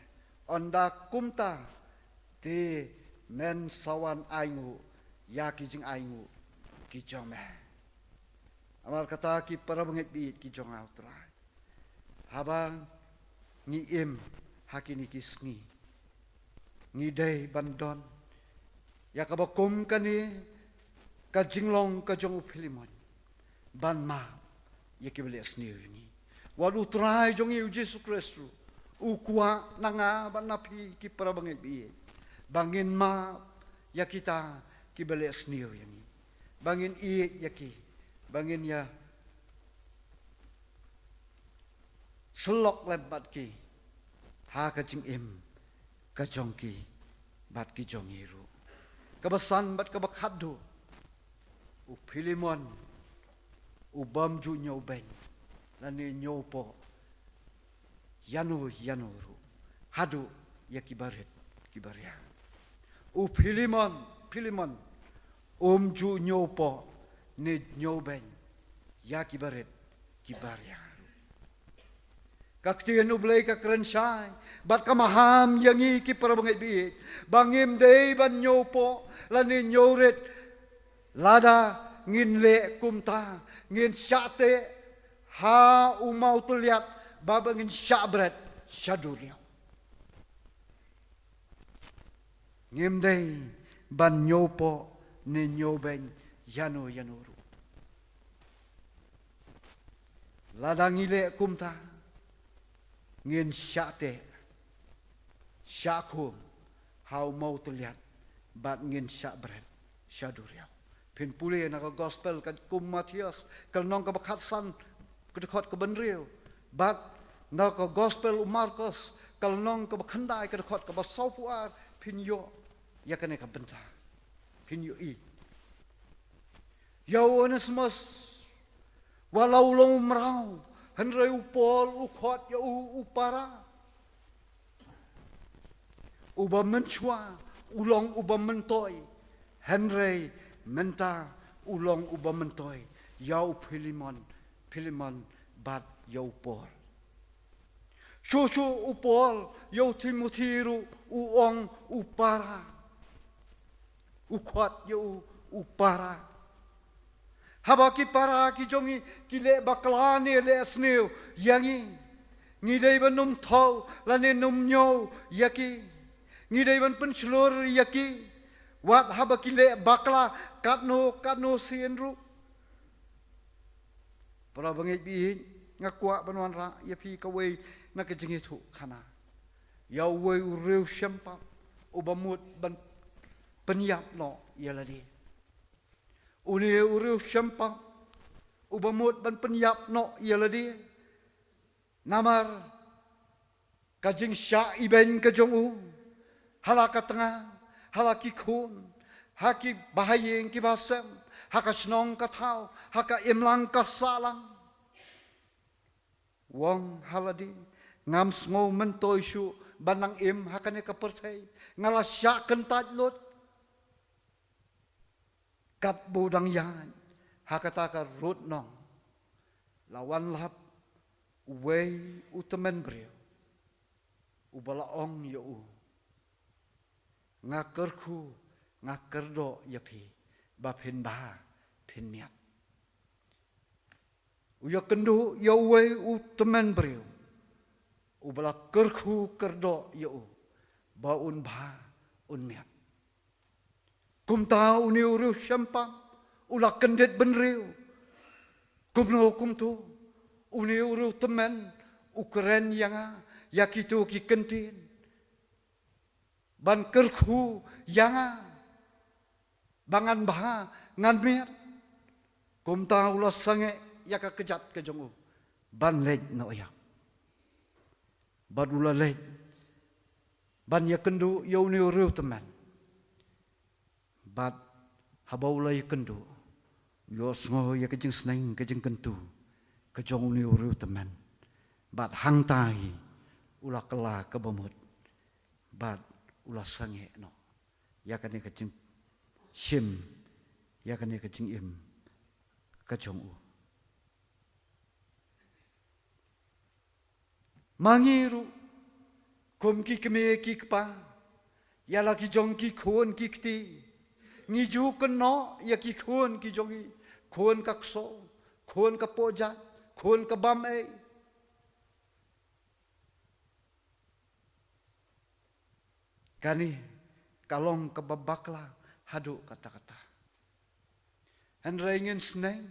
onda kumta ti men sawan aingu ya kijing aingu kijome amar kata ki para bangit biit kijong autrai habang ni im hakini kisngi ni dei bandon ya kabakum kani kajinglong kajong upilimon ban ma ya kibeli asniu ni wadu trai jongi Yesus Kristus ukwa nanga ban napi ki para bangit biit bangin ma ya kita ki balik senior yang bangin iit ya ki bangin ya selok lebat ki ha ka jing im ka jong ki bat ki jong iru kabasan bat ka bakhadu u Filimon u bam ju nyo ben lani nyo po yanu ru hadu ya ki barit ki baria u Filimon ju nyopo ne nyoben ya kibaret kibarya Kaktian ublay ka krenshay, bat kamaham yangi ki para bangay biit, bangim day ban nyo po, lanin nyorit, lada ngin le kumta, ngin syate, ha umaw tulyat, baba ngin syabret, syaduryaw. Ngim day ban nyo po, nin nyo ben, yano yanuru. Lada ngile kumta, ngin syate, syakum, hau mau terlihat, bat ngin syabret, syaduryaw. Pin pulih naka gospel kat kum Matias, kalnong kabakhatsan, kedekot kebenriw, bat naka gospel Markus, kalnong kabakhandai kedekot kabasaupuar, pin yo, yakane kabenta, pin yo i. Yau Onesimus, walau long merau, Henry upol, ukot, ya upara. Uba menchua, ulong uba mentoy. Henry menta, ulong uba mentoy. Yau Pilimon, bat yau pol. Shushu upol, yau Timotiru, uong upara. Ukot, yau upara. Habaki para ki jongi ki le baklani le asneu yangi ngidai ban num thau lane num nyo yaki ngidai ban penslur yaki wat habaki le bakla katno sienru para bangai bi ngakwa banwan ra yapi kawai nak jengi thu khana yau wei ureu syampa ubamut ban penyap no yaladi Uni urus syempang, ubamut ban penyap no yaladi. Namar kajing sya iben kajong halaka tengah, halaki kun, haki bahayeng kibasem, haka snong katau, haka imlang kasalang. Wong haladi ngam sngo mentoy syu banang im hakane kapertai, ngalasya kentat lut. Kat budang yan, hakataka rut nong, lawan lap, uway utamen brio, ubalaong yau, ngakerku, ngakerdo yapi, bapin bah, pinmiat. Uya kendu yauway utamen brio, ubalakerku kerdo yau, baun bah, unmiat. Kumta uni urus syempang, ulah kendet benriu. Kumno kumtu, uni urus temen, ukeren yanga, yakitu ki kentin. Ban kerku yanga, bangan baha, ngan mir. Kumta ulah sange, yaka kejat kejongu, ban lej no ya. Ban ulah lej, ban yakendu ya uni urus temen. Bat habaulah ya kendu, yos ngo ya kejeng seneng kejeng kentu, kejong uni uru teman. Bat hang tai, ulah kela kebamut, bat ulah sange no, ya kene kejeng sim, ya kene kejeng im, kejong u. Mangiru, kum ki keme ki kpa, ya lagi jong ki kun ki kti. Ngiju keno ya ki khun ki jongi khun kakso khun ka poja khun ka bam e kani kalong ka babakla hadu kata-kata Henry ngin seneng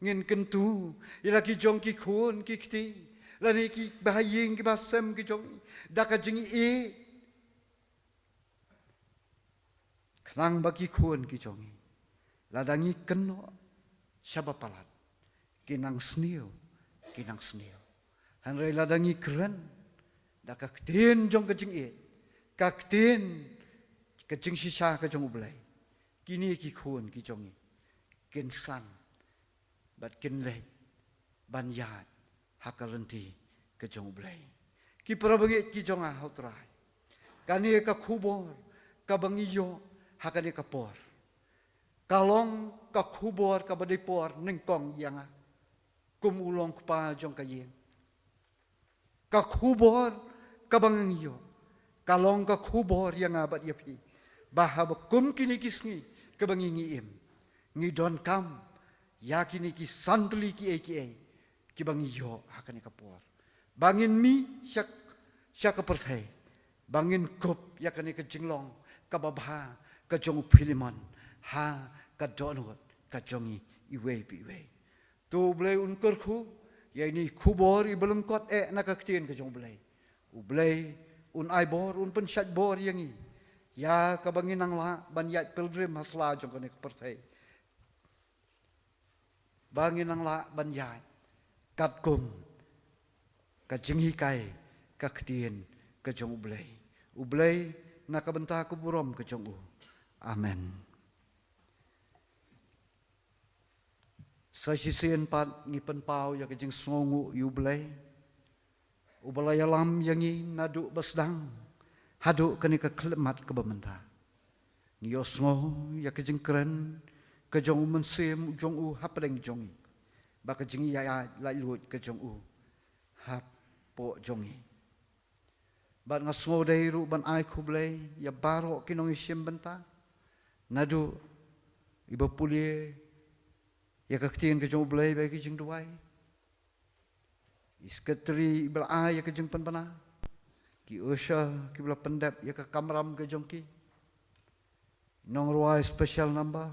ngin kentu ilaki jong ki khun ki kti lani ki bahaying ki basem ki jongi daka jengi e Nang bagi kun ki jongi, ladangi keno sabapalat, kinang sniu, Henry ladangi keren, dah kaktin jong kejeng it, kaktin kejeng sisa kejong ublay, kini ki kun ki jongi, kin san, bat kin leh, ban yat, hakarenti kejong ublay, ki perabangit ki jong ahotrai, kani ka kubor, ka bangiyo, hakane kapor. Kalong kakubor kabadipor nengkong yanga. Kumulong pa jong kayin. kubor kabangiyo kalong kubor yang abad yapi bahwa kum kini kisngi kabangingi ngidon kam yakini ki santli ki ki bangiyo hakani kapor bangin mi syak perthai bangin kup yakani ke jinglong kababha ka jong Philemon ha ka donot ka jongi iwe piwe tu blai unkurku ya ini kubor i belengkot nakaktin ka jong blai ublai un aibor un pensyat bor yangi ya ka bangin nang la ban yat pilgrim hasla jong kani perthai bangin nang la ban yat kat kum ka jinghi kai ka ktien ka jong ublai nakabenta ku burom ka jong amen. Sa sisien pat ngipen pau ya kajing songu yublai ubalaya lam yangi nadu basdang hadu kani ka klemat ka bamenta ngiyos ngo ya kajing keren ka jong mensem jong hapadeng jongi ba kajing ya lai lut ka jong hap po jongi ban ngasngo dai ru ban ai kublai ya baro kinong isim benta nadu iba pulie ya kaktiin ke jong blai bagi jing duai iskatri ibal ai ya ke jing panpana ki usha ki bla pendap ya ke kamram ke jong ki nong ruai special number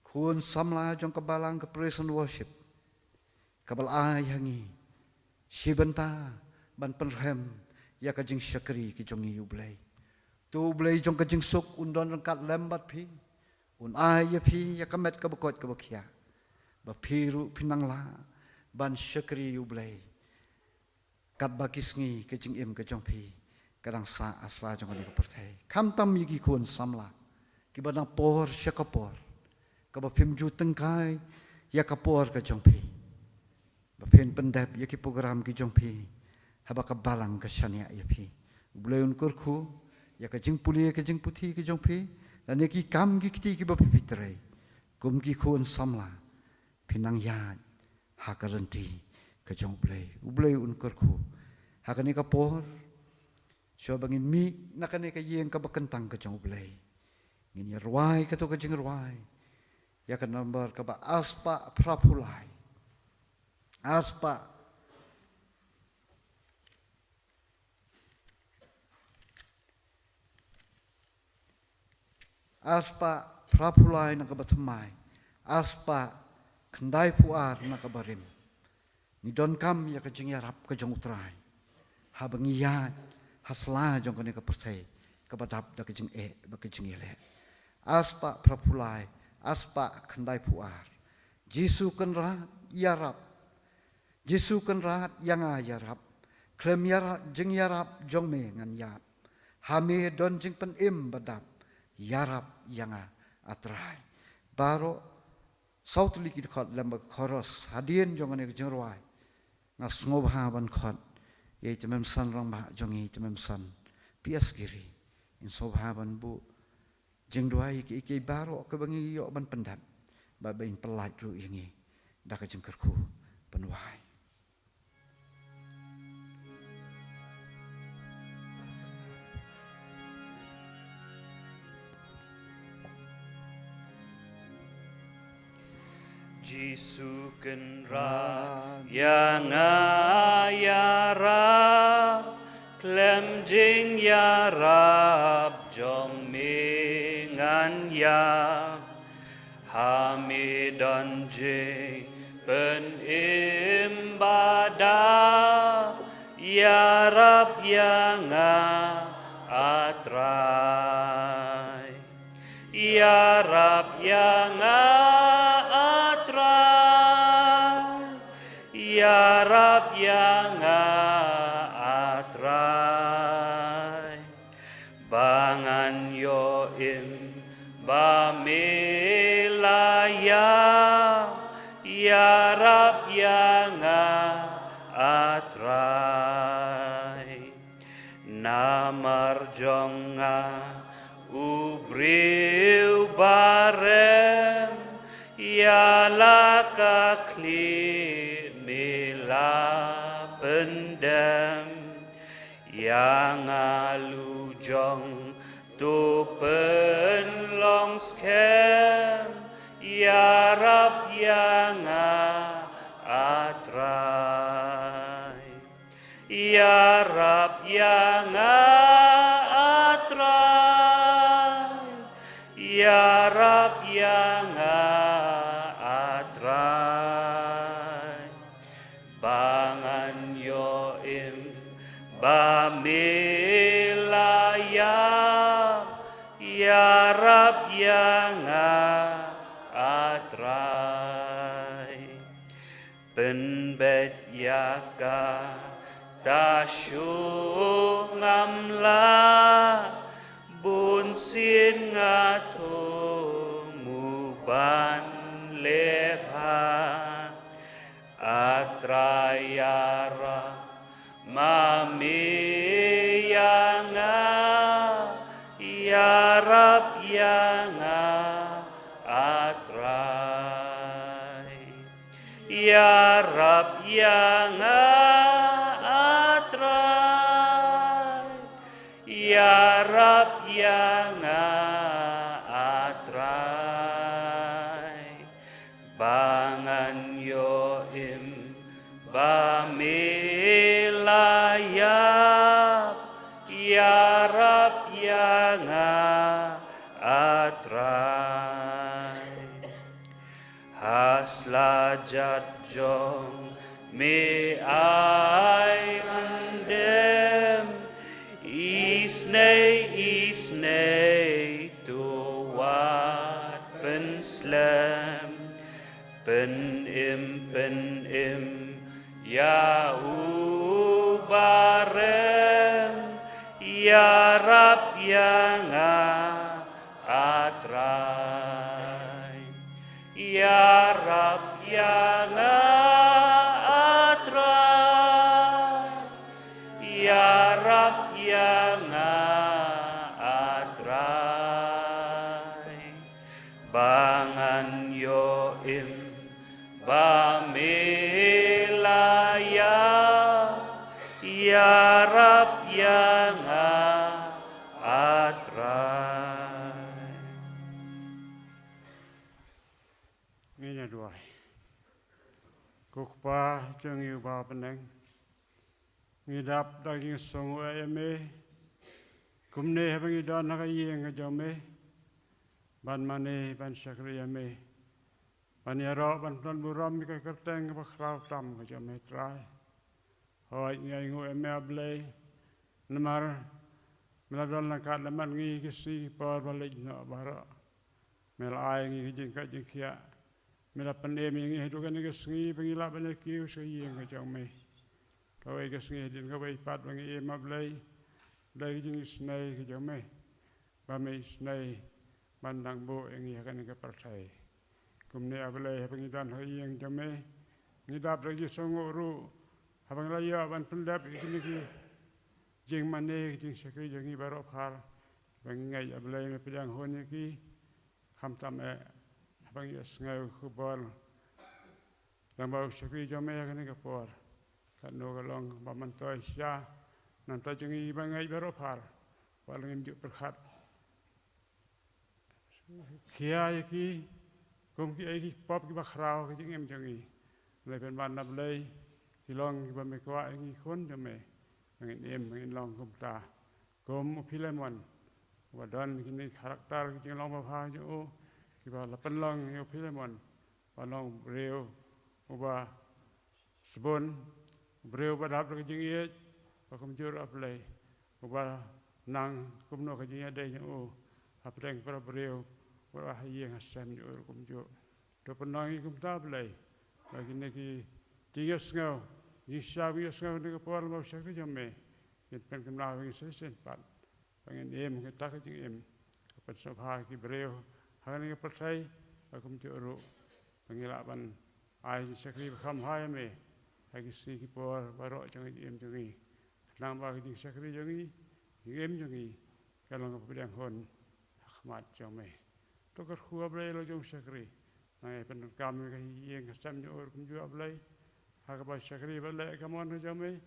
kun samla jong kebalang ke praise and worship kabal ai hangi sibenta ban penrem ya ke jing syakri ki jong yu blai tu blai jong ke jing suk undon rengkat lembat pi un ai ya pi ya kamet ka bekot ka bekia ba piru pinang la ban syakri yu blai kat bakisngi ke jing im ke jong pi kadang sa asla jong ni ka perthai kam tam yiki kun samla ki banang por syakapor ka ba pim ju tengkai ya kapor ka jong pi ba pen pendap ya ki program ki jong pi haba ka balang ka syania ya pi blai un kurku ya ka jing pulie ka jing puthi ki jong pi dan ki kam ki kiti ki bapi pitrai kum ki khun samla pinang yat hakaranti ka jong ublai unkur khu hakani ka por so bangin mi nakani ka yeng ka bakentang ka jong ublai ngin ruai ka to ka jing ruai ya ka number ka ba aspa prapulai aspa prapulai na kabatamai aspa kendai puar na kabarim ni don kam ya ka jing yarap ka jong utrai habangiyat hasla jong kani ka persai ka badap da ka jing ba ka jing ile aspa prapulai aspa kendai puar jisu kenrat yarap jisu kenrat yang yarap klem yarap jing yarap jong me ngan yap hame don jing pen im badap yarap yang atrai baro sautli ki khot lamba khoros hadien jongane jengruai ngas ngobha ban khot ye temem san rang ba jongi temem san pias kiri in sobha ban bu jengduai ki baro ke bangi yo ban pendam ba bain pelai ru yangi dak jengkerku penuai Jisu kenra yang ayara klem jing yarab jong mingan ya hamidan jing pen imbada yarab yang atrai yarab yang ya Rab yang atrai bangan yo im bamilaya ya Rab yang atrai namar jonga ubriu barem ya laka kli la benda Yangalujong tu penlong skem Yarab yanga atrai Yarab yanga atrai Yarab yanga atrai Bangan yoim bamilaya Yarab yanga atrai Penbet yaka tasyu ngamla bunsin ngatu muban lepa atrayara mami yanga yarab yanga atrai yarab yanga atrai yarab yanga atrai bangan yoim bamilayap yarab yanga atrai haslajat jong me I andem isnei tu wat penslam pen im ya ubarem ya rab yanga atrai ya rab yanga atrai ya rab yanga atrai bangan yoim bamilaya ya rab yanga atrai Ngina duai kukpa jeng yu ba peneng ngidap daging songu ayame kumne habangi don nakayi ngajome ban mane ban syakri yame ban yaro ban plan buram ka kerteng ba khrau tam ngajome trai hoi ngai ngu eme ablei namar meladol nakat laman ngi kisi par balik na bara mel ai ngi jing ka jing kia mela pandemi ngi hidukan ngi sngi pengila banyak kiu sayi ngajome kawai kesngi din kawai pat bangi ema blai blai jing snai ngajome ba me snai mandang bo ngi akan ke partai kumne ablai habangi dan hayi yang jame ngidap lagi songuru habang laya ban pendap ikini ki jing mane jing sekri jangi baro phar bangi ngai ablai me pedang hone ki khamtam e habang yes ngai khubal lambau sekri jame akan ke por kanu galong bamantoi sia nanta jangi bangai baro phar paling juk perkhat kia ki kum ki ai pop ki bakhrau ki jing em jangi lai pen ban nablai tilong ba me kwa ngi khon jame ngin em ngin long kum ta kum philemon wa don kini karakter ki long ba pha jo ki ba la pen long yo philemon ba long reu uba sebon breu ba dap ki jing ye ba kum jur aplai uba nang kum no ki jing ade yo apeng para breu wa haye ngasam yo kum jo to penang kum ta aplai bagi neki tiga sengau Yisya sengau ni kapal mau syakri jame pen kenal ngi sesen pat pengen em kita ke em kapan sabha ki breu hang ni percai akum juru pengilaban ai syakri kham hai me hagi si ki por baro jang em jangi nang ba ki syakri jangi em jangi kalau ngapedang hon ahmad jame to kar khu ablai lo jong syakri ngai pen kami ka yeng sam yo kum ju ablai hagaba syakri balai kamon jame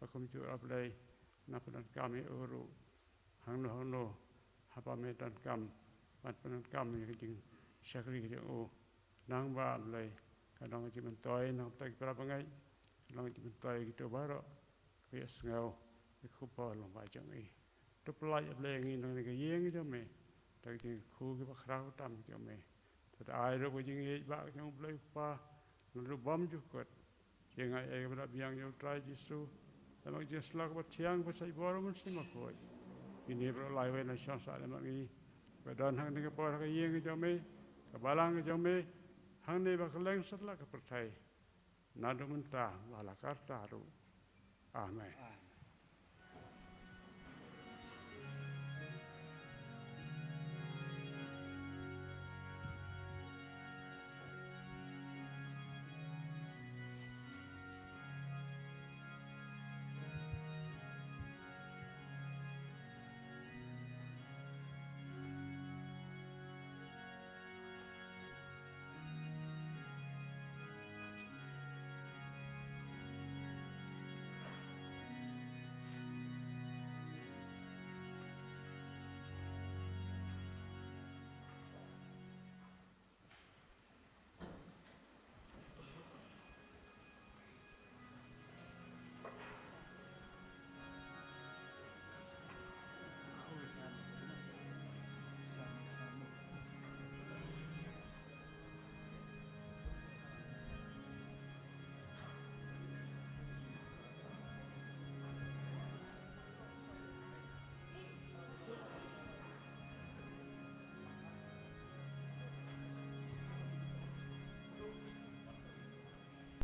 akum ju ablai na penan kami uru hang no hapa medan kam ban penan kami kejing syakri kejing nang ba lei kadang jimen toy nang tak berapa ngai nang jimen toy gitu baro kaya sengau ikupa long ba jang tu pelai lengi nang ke yeng jo me tak jing khu ke bakrau tam jo me tad ai ro jing ba jang blai pa lu bom ju kot jeng ai bra biang jo trai jisu tamang jing slak ba tiang ba sai boro mun sima khoi ini bro lai we na shan sa le ma ngi ba dan hang ni ke por ke yeng jo me ka balang jo me hang ni ba keleng sat la ka percaya nadu mentah wala karta ru amen